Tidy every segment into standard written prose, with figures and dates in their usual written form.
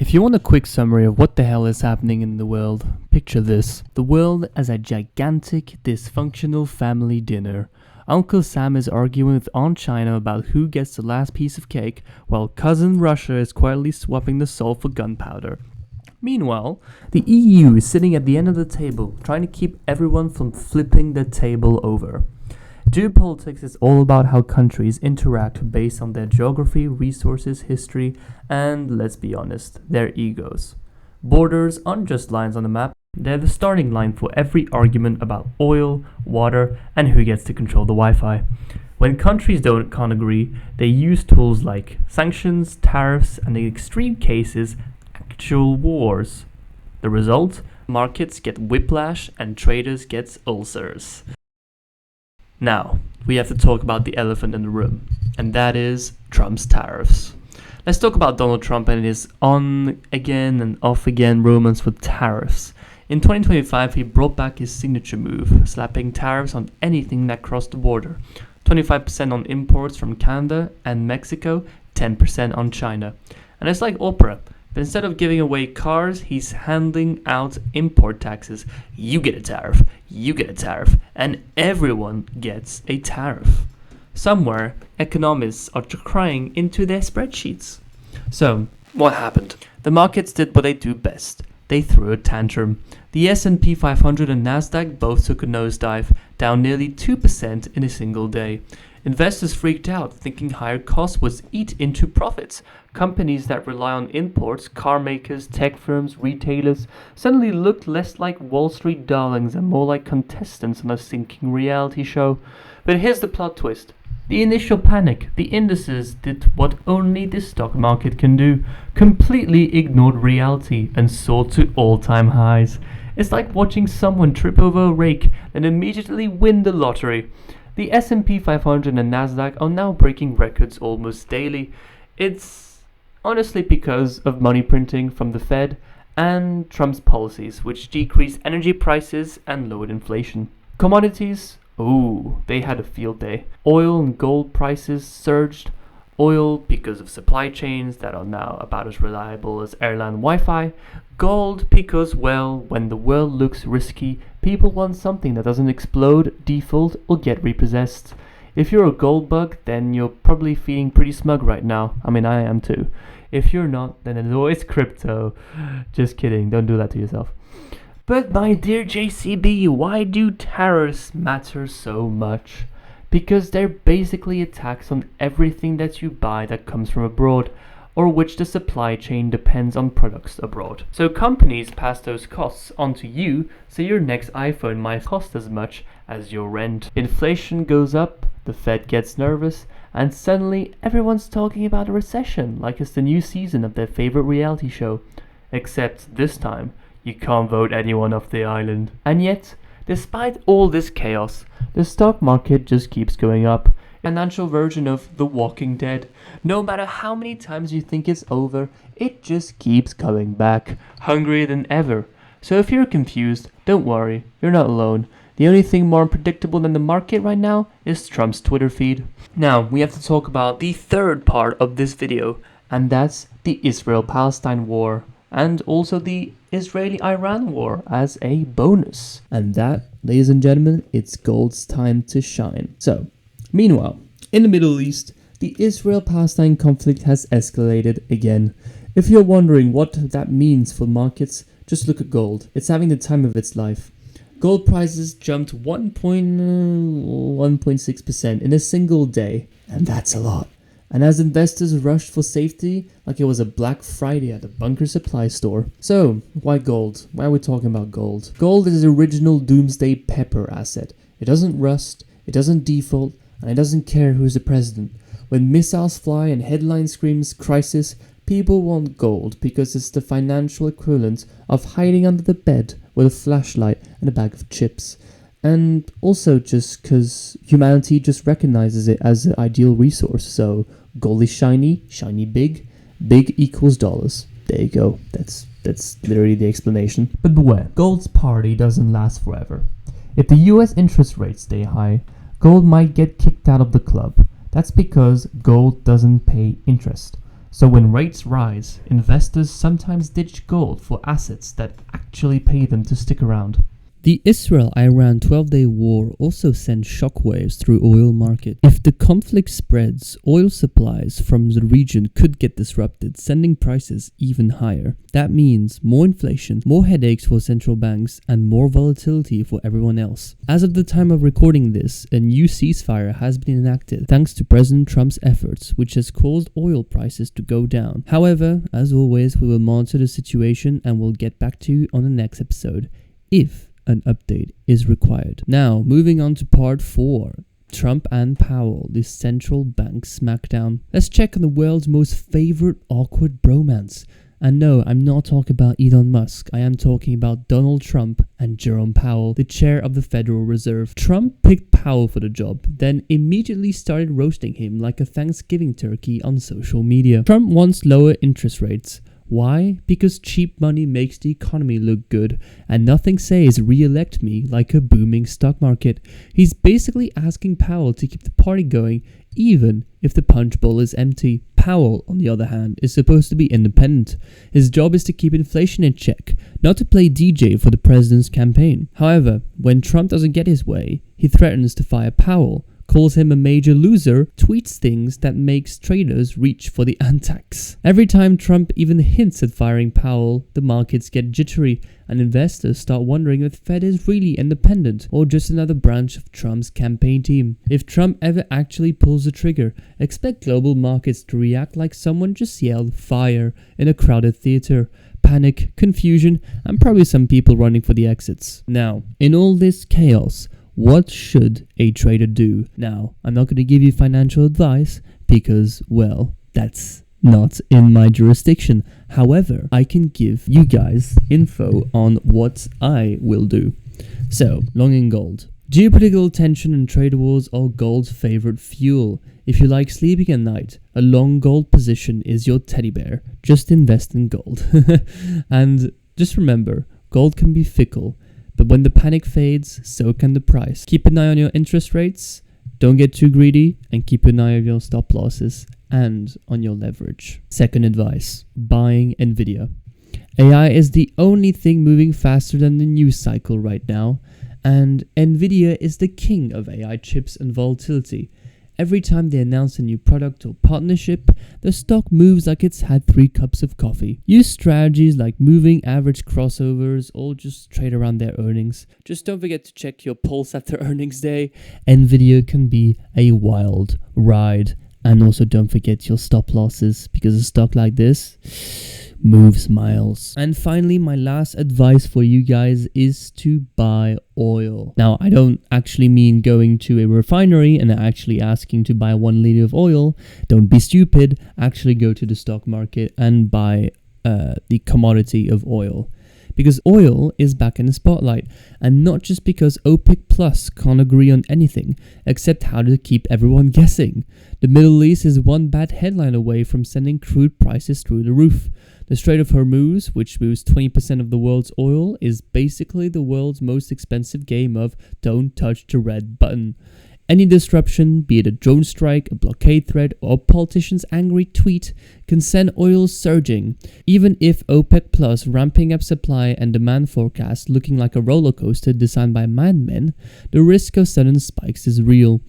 If you want a quick summary of what the hell is happening in the world, picture this. The world as a gigantic, dysfunctional family dinner. Uncle Sam is arguing with Aunt China about who gets the last piece of cake, while cousin Russia is quietly swapping the salt for gunpowder. Meanwhile, the EU is sitting at the end of the table, trying to keep everyone from flipping the table over. Geopolitics is all about how countries interact based on their geography, resources, history, and, let's be honest, their egos. Borders aren't just lines on the map, they're the starting line for every argument about oil, water, and who gets to control the Wi-Fi. When countries can't agree, they use tools like sanctions, tariffs, and in extreme cases, actual wars. The result? Markets get whiplash and traders get ulcers. Now, we have to talk about the elephant in the room, and that is Trump's tariffs. Let's talk about Donald Trump and his on again and off again romance with tariffs. In 2025, he brought back his signature move, slapping tariffs on anything that crossed the border. 25% on imports from Canada and Mexico, 10% on China. And it's like Oprah. But instead of giving away cars, he's handing out import taxes. You get a tariff, you get a tariff, and everyone gets a tariff. Somewhere, economists are crying into their spreadsheets. So, what happened? The markets did what they do best. They threw a tantrum. The S&P 500 and Nasdaq both took a nosedive, down nearly 2% in a single day. Investors freaked out, thinking higher costs would eat into profits. Companies that rely on imports, car makers, tech firms, retailers, suddenly looked less like Wall Street darlings and more like contestants on a sinking reality show. But here's the plot twist. The initial panic, the indices did what only the stock market can do, completely ignored reality and soared to all-time highs. It's like watching someone trip over a rake and immediately win the lottery. The S&P 500 and Nasdaq are now breaking records almost daily. It's honestly because of money printing from the Fed and Trump's policies, which decreased energy prices and lowered inflation. Commodities? Ooh, they had a field day. Oil and gold prices surged. Oil because of supply chains that are now about as reliable as airline Wi-Fi. Gold because, well, when the world looks risky, people want something that doesn't explode, default, or get repossessed. If you're a gold bug, then you're probably feeling pretty smug right now. I mean, I am too. If you're not, then there's always crypto. Just kidding, don't do that to yourself. But my dear JCB, why do tariffs matter so much? Because they're basically a tax on everything that you buy that comes from abroad, or which the supply chain depends on products abroad. So companies pass those costs on to you, so your next iPhone might cost as much as your rent. Inflation goes up, the Fed gets nervous, and suddenly everyone's talking about a recession like it's the new season of their favorite reality show. Except this time, you can't vote anyone off the island. And yet, despite all this chaos, the stock market just keeps going up. Financial version of The Walking Dead. No matter how many times you think it's over, it just keeps coming back, hungrier than ever. So if you're confused, don't worry, you're not alone. The only thing more unpredictable than the market right now is Trump's Twitter feed. Now, we have to talk about the third part of this video, and that's the Israel-Palestine war, and also the Israeli-Iran war as a bonus. And that, ladies and gentlemen, it's gold's time to shine. So, meanwhile, in the Middle East, the Israel-Palestine conflict has escalated again. If you're wondering what that means for markets, just look at gold. It's having the time of its life. Gold prices jumped 1.6% in a single day, and that's a lot. And as investors rushed for safety like it was a Black Friday at a bunker supply store. So, why gold? Why are we talking about gold? Gold is the original doomsday pepper asset. It doesn't rust, it doesn't default, and it doesn't care who's the president. When missiles fly and headline screams crisis, people want gold because it's the financial equivalent of hiding under the bed with a flashlight and a bag of chips. And also just because humanity just recognizes it as an ideal resource. So gold is shiny, shiny big, big equals dollars. There you go. That's literally the explanation. But beware, gold's party doesn't last forever. If the US interest rates stay high, gold might get kicked out of the club. That's because gold doesn't pay interest. So when rates rise, investors sometimes ditch gold for assets that actually pay them to stick around. The Israel-Iran 12-day war also sends shockwaves through oil market. If the conflict spreads, oil supplies from the region could get disrupted, sending prices even higher. That means more inflation, more headaches for central banks, and more volatility for everyone else. As of the time of recording this, a new ceasefire has been enacted thanks to President Trump's efforts, which has caused oil prices to go down. However, as always, we will monitor the situation and we'll get back to you on the next episode, if an update is required. Now, moving on to part 4. Trump and Powell, the central bank smackdown. Let's check on the world's most favorite awkward bromance. And no, I'm not talking about Elon Musk. I am talking about Donald Trump and Jerome Powell, the chair of the Federal Reserve. Trump picked Powell for the job, then immediately started roasting him like a Thanksgiving turkey on social media. Trump wants lower interest rates. Why? Because cheap money makes the economy look good, and nothing says re-elect me like a booming stock market. He's basically asking Powell to keep the party going, even if the punch bowl is empty. Powell, on the other hand, is supposed to be independent. His job is to keep inflation in check, not to play DJ for the president's campaign. However, when Trump doesn't get his way, he threatens to fire Powell, calls him a major loser, tweets things that makes traders reach for the antax. Every time Trump even hints at firing Powell, the markets get jittery and investors start wondering if the Fed is really independent or just another branch of Trump's campaign team. If Trump ever actually pulls the trigger, expect global markets to react like someone just yelled fire in a crowded theater. Panic, confusion, and probably some people running for the exits. Now, in all this chaos, what should a trader do? Now, I'm not going to give you financial advice because, well, that's not in my jurisdiction. However, I can give you guys info on what I will do. So, long in gold. Geopolitical tension and trade wars are gold's favorite fuel. If you like sleeping at night, a long gold position is your teddy bear. Just invest in gold. And just remember, gold can be fickle. But when the panic fades, so can the price. Keep an eye on your interest rates, don't get too greedy, and keep an eye on your stop losses and on your leverage. Second advice, buying Nvidia. AI is the only thing moving faster than the news cycle right now, and Nvidia is the king of AI chips and volatility. Every time they announce a new product or partnership, the stock moves like it's had 3 cups of coffee. Use strategies like moving average crossovers or just trade around their earnings. Just don't forget to check your pulse after earnings day. Nvidia can be a wild ride. And also don't forget your stop losses, because a stock like this moves miles. And finally, my last advice for you guys is to buy oil. Now, I don't actually mean going to a refinery and actually asking to buy 1 liter of oil. Don't be stupid. Actually go to the stock market and buy the commodity of oil. Because oil is back in the spotlight, and not just because OPEC Plus can't agree on anything except how to keep everyone guessing. The Middle East is one bad headline away from sending crude prices through the roof. The Strait of Hormuz, which moves 20% of the world's oil, is basically the world's most expensive game of don't touch the red button. Any disruption, be it a drone strike, a blockade threat, or a politician's angry tweet, can send oil surging. Even if OPEC Plus ramping up supply and demand forecasts looking like a roller coaster designed by madmen, the risk of sudden spikes is real.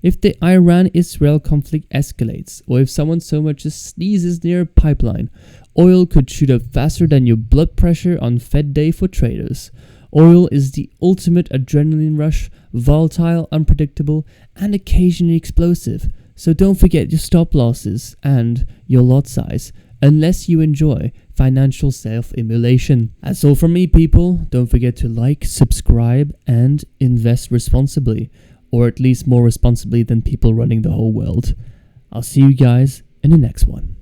If the Iran-Israel conflict escalates, or if someone so much as sneezes near a pipeline, oil could shoot up faster than your blood pressure on Fed Day for traders. Oil is the ultimate adrenaline rush, volatile, unpredictable, and occasionally explosive. So don't forget your stop losses and your lot size, unless you enjoy financial self-immolation. That's all from me, people. Don't forget to like, subscribe, and invest responsibly, or at least more responsibly than people running the whole world. I'll see you guys in the next one.